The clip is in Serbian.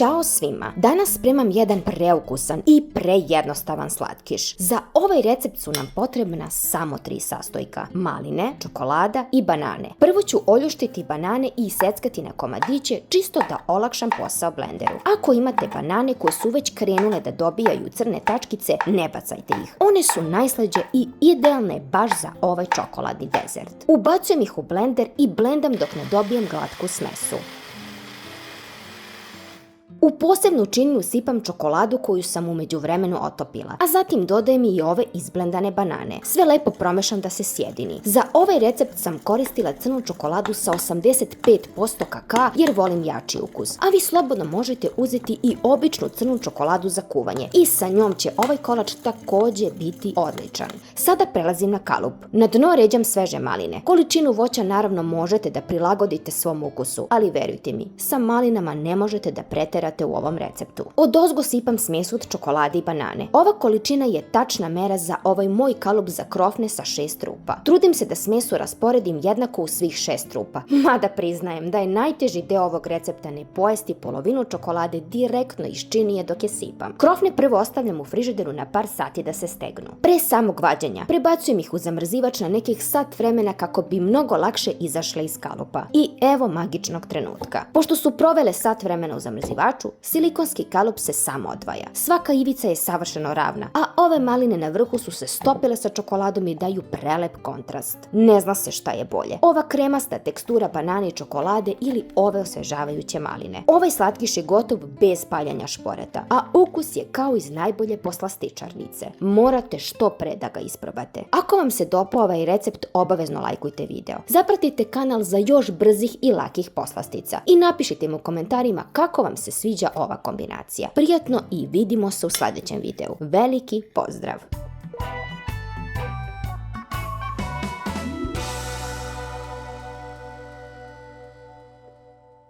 Ćao svima! Danas spremam jedan preukusan i prejednostavan slatkiš. Za ovaj recept su nam potrebna samo 3 sastojka: maline, čokolada i banane. Prvo ću oljuštiti banane i iseckati na komadiće čisto da olakšam posao blenderu. Ako imate banane koje su već krenule da dobijaju crne tačkice, ne bacajte ih. One su najslađe i idealne baš za ovaj čokoladni dezert. Ubacujem ih u blender i blendam dok ne dobijem glatku smesu. U posebnu činiju usipam čokoladu koju sam u međuvremenu otopila, a zatim dodajem i ove izblendane banane. Sve lepo promešam da se sjedini. Za ovaj recept sam koristila crnu čokoladu sa 85% kakaa jer volim jači ukus, a vi slobodno možete uzeti i običnu crnu čokoladu za kuvanje i sa njom će ovaj kolač takođe biti odličan. Sada prelazim na kalup. Na dno ređam sveže maline. Količinu voća naravno možete da prilagodite svom ukusu, ali verujte mi, sa malinama ne možete da preterate u ovom receptu. Odozgo sipam smes od čokolade i banane. Ova količina je tačna mera za ovaj moj kalup za krofne sa 6 rupa. Trudim se da smesu rasporedim jednako u svih 6 rupa. Mada priznajem da je najteži deo ovog recepta ne pojesti polovinu čokolade direktno iz činije dok je sipam. Krofne prvo ostavljam u frižideru na par sati da se stegnu. Pre samog vađenja prebacujem ih u zamrzivač na nekih sat vremena kako bi mnogo lakše izašle iz kalupa. I evo magičnog trenutka. Pošto su provele sat vremena u zamrzivaču, silikonski kalup se samo odvaja. Svaka ivica je savršeno ravna, a ove maline na vrhu su se stopile sa čokoladom i daju prelep kontrast. Ne zna se šta je bolje: ova kremasta tekstura banane i čokolade ili ove osvežavajuće maline. Ovaj slatkiš je gotov bez paljanja šporeta, a ukus je kao iz najbolje poslastičarnice. Morate što pre da ga isprobate. Ako vam se dopao ovaj recept, obavezno lajkujte video. Zapratite kanal za još brzih i lakih poslastica i napišite mi u komentarima kako vam se sviđa ova kombinacija. Prijatno i vidimo se u sledećem videu. Veliki pozdrav!